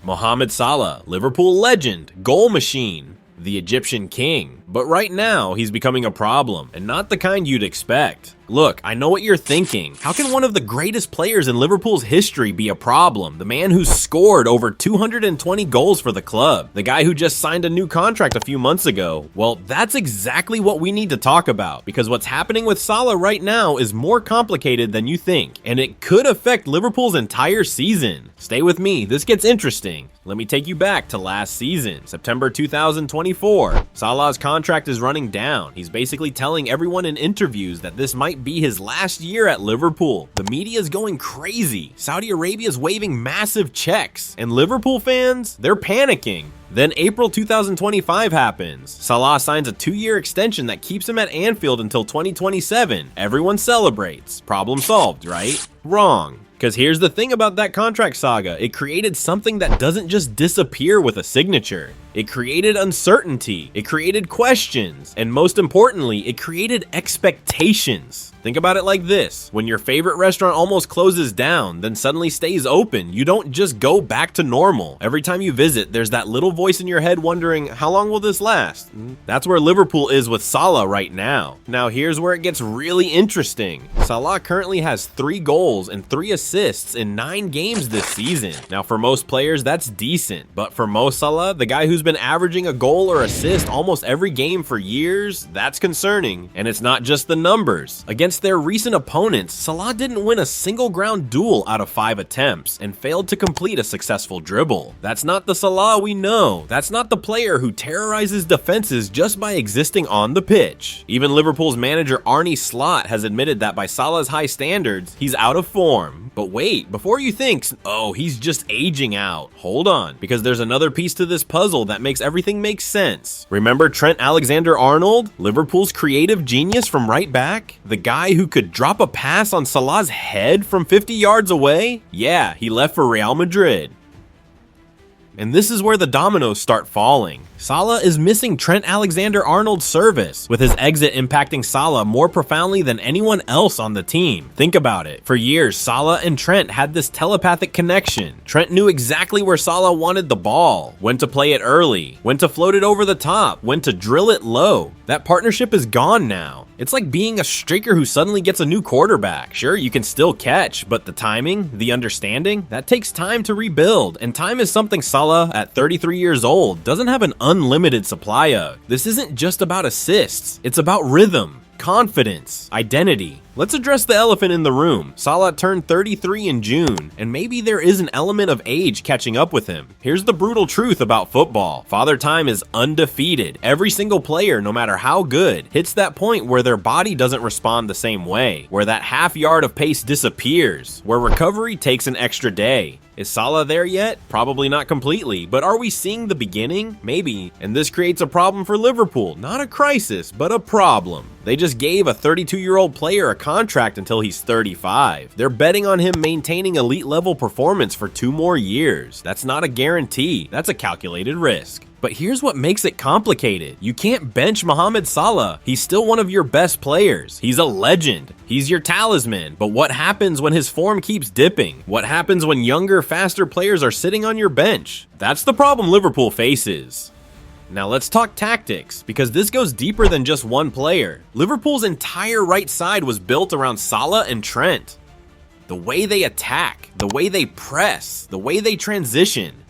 Mohamed Salah, Liverpool legend, goal machine, the Egyptian king. But right now, he's becoming a problem, and not the kind you'd expect. Look, I know what you're thinking. How can one of the greatest players in Liverpool's history be a problem? The man who scored over 220 goals for the club. The guy who just signed a new contract a few months ago. Well, that's exactly what we need to talk about, because what's happening with Salah right now is more complicated than you think, and it could affect Liverpool's entire season. Stay with me, this gets interesting. Let me take you back to last season, September 2024. Salah's contract is running down. He's basically telling everyone in interviews that this might be his last year at Liverpool. The media is going crazy. Saudi Arabia is waving massive checks, and Liverpool fans, they're panicking. Then April 2025 happens. Salah signs a 2-year extension that keeps him at Anfield until 2027. Everyone celebrates. Problem solved, right? Wrong. Because here's the thing about that contract saga, it created something that doesn't just disappear with a signature. It created uncertainty, it created questions, and most importantly, it created expectations. Think about it like this. When your favorite restaurant almost closes down, then suddenly stays open, you don't just go back to normal. Every time you visit, there's that little voice in your head wondering, how long will this last? That's where Liverpool is with Salah right now. Now here's where it gets really interesting. Salah currently has 3 goals and 3 assists in 9 games this season. Now for most players, that's decent, but for Mo Salah, the guy who's been averaging a goal or assist almost every game for years, that's concerning. And it's not just the numbers. Against their recent opponents, Salah didn't win a single ground duel out of 5 attempts and failed to complete a successful dribble. That's not the Salah we know. That's not the player who terrorizes defenses just by existing on the pitch. Even Liverpool's manager Arne Slot has admitted that by Salah's high standards, he's out of form. But wait, before you think, oh, he's just aging out, hold on, because there's another piece to this puzzle that makes everything make sense. Remember Trent Alexander-Arnold, Liverpool's creative genius from right back? The guy who could drop a pass on Salah's head from 50 yards away? Yeah, he left for Real Madrid. And this is where the dominoes start falling. Salah is missing Trent Alexander-Arnold's service, with his exit impacting Salah more profoundly than anyone else on the team. Think about it. For years, Salah and Trent had this telepathic connection. Trent knew exactly where Salah wanted the ball, when to play it early, when to float it over the top, when to drill it low. That partnership is gone now. It's like being a striker who suddenly gets a new quarterback. Sure, you can still catch, but the timing, the understanding, that takes time to rebuild, and time is something Salah, at 33 years old, doesn't have an unlimited supply of. This isn't just about assists, it's about rhythm, confidence, identity. Let's address the elephant in the room. Salah turned 33 in June, and maybe there is an element of age catching up with him. Here's the brutal truth about football. Father Time is undefeated. Every single player, no matter how good, hits that point where their body doesn't respond the same way, where that half yard of pace disappears, where recovery takes an extra day. Is Salah there yet? Probably not completely, but are we seeing the beginning? Maybe. And this creates a problem for Liverpool. Not a crisis, but a problem. They just gave a 32-year-old player a contract until he's 35. They're betting on him maintaining elite level performance for 2 more years. That's not a guarantee. That's a calculated risk. But here's what makes it complicated. You can't bench Mohamed Salah. He's still one of your best players. He's a legend. He's your talisman. But what happens when his form keeps dipping? What happens when younger, faster players are sitting on your bench? That's the problem Liverpool faces. Now let's talk tactics, because this goes deeper than just one player. Liverpool's entire right side was built around Salah and Trent. The way they attack, the way they press, the way they transition.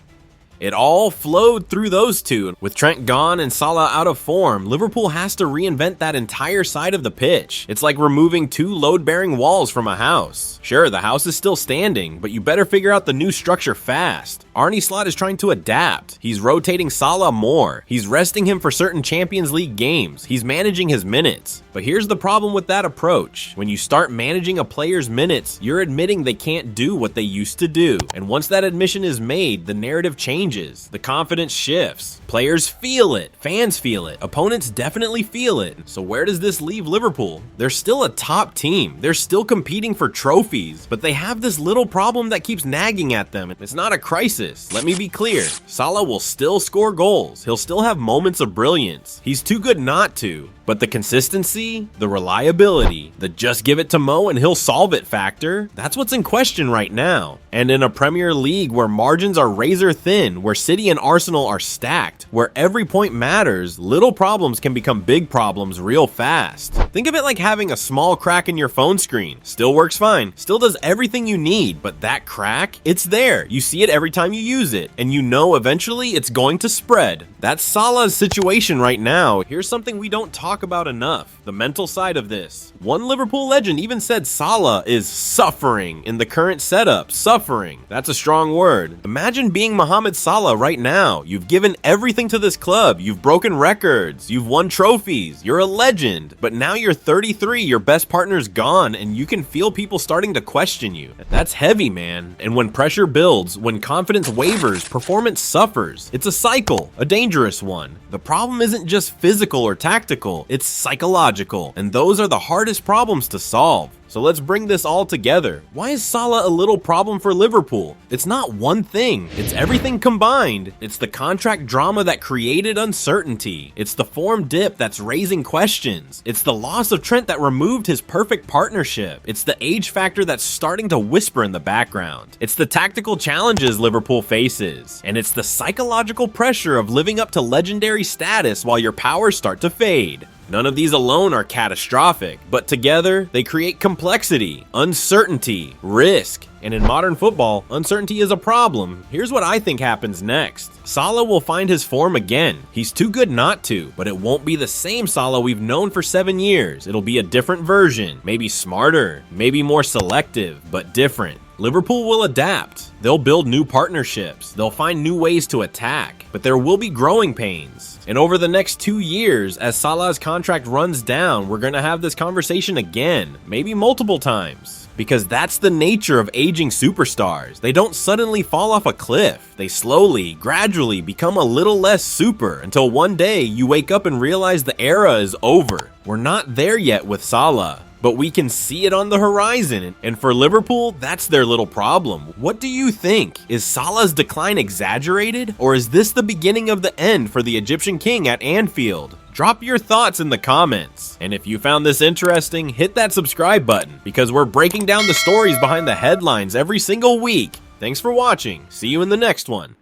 It all flowed through those two. With Trent gone and Salah out of form, Liverpool has to reinvent that entire side of the pitch. It's like removing 2 load-bearing walls from a house. Sure, the house is still standing, but you better figure out the new structure fast. Arne Slot is trying to adapt. He's rotating Salah more. He's resting him for certain Champions League games. He's managing his minutes. But here's the problem with that approach. When you start managing a player's minutes, you're admitting they can't do what they used to do. And once that admission is made, the narrative changes. The confidence shifts. Players feel it. Fans feel it. Opponents definitely feel it. So where does this leave Liverpool? They're still a top team. They're still competing for trophies, but they have this little problem that keeps nagging at them. It's not a crisis. Let me be clear. Salah will still score goals. He'll still have moments of brilliance. He's too good not to. But the consistency, the reliability, the just give it to Mo and he'll solve it factor, that's what's in question right now. And in a Premier League where margins are razor thin, where City and Arsenal are stacked, where every point matters, little problems can become big problems real fast. Think of it like having a small crack in your phone screen. Still works fine, still does everything you need, but that crack, it's there. You see it every time you use it, and you know eventually it's going to spread. That's Salah's situation right now. Here's something we don't talk about enough, the mental side of this. One Liverpool legend even said Salah is suffering in the current setup. Suffering. That's a strong word. Imagine being Mohamed Salah right now. You've given everything to this club. You've broken records. You've won trophies. You're a legend. But now you're 33, your best partner's gone, and you can feel people starting to question you. That's heavy, man. And when pressure builds, when confidence wavers, performance suffers. It's a cycle, a dangerous one. The problem isn't just physical or tactical, it's psychological, and those are the hardest problems to solve. So let's bring this all together. Why is Salah a little problem for Liverpool? It's not one thing, it's everything combined. It's the contract drama that created uncertainty. It's the form dip that's raising questions. It's the loss of Trent that removed his perfect partnership. It's the age factor that's starting to whisper in the background. It's the tactical challenges Liverpool faces. And it's the psychological pressure of living up to legendary status while your powers start to fade. None of these alone are catastrophic, but together they create complexity, uncertainty, risk. And in modern football, uncertainty is a problem. Here's what I think happens next. Salah will find his form again. He's too good not to, but it won't be the same Salah we've known for 7 years. It'll be a different version, maybe smarter, maybe more selective, but different. Liverpool will adapt. They'll build new partnerships. They'll find new ways to attack, but there will be growing pains. And over the next 2 years, as Salah's contract runs down, we're gonna have this conversation again, maybe multiple times. Because that's the nature of aging superstars. They don't suddenly fall off a cliff. They slowly, gradually become a little less super until one day you wake up and realize the era is over. We're not there yet with Salah, but we can see it on the horizon, and for Liverpool, that's their little problem. What do you think? Is Salah's decline exaggerated, or is this the beginning of the end for the Egyptian king at Anfield? Drop your thoughts in the comments. And if you found this interesting, hit that subscribe button, because we're breaking down the stories behind the headlines every single week. Thanks for watching. See you in the next one.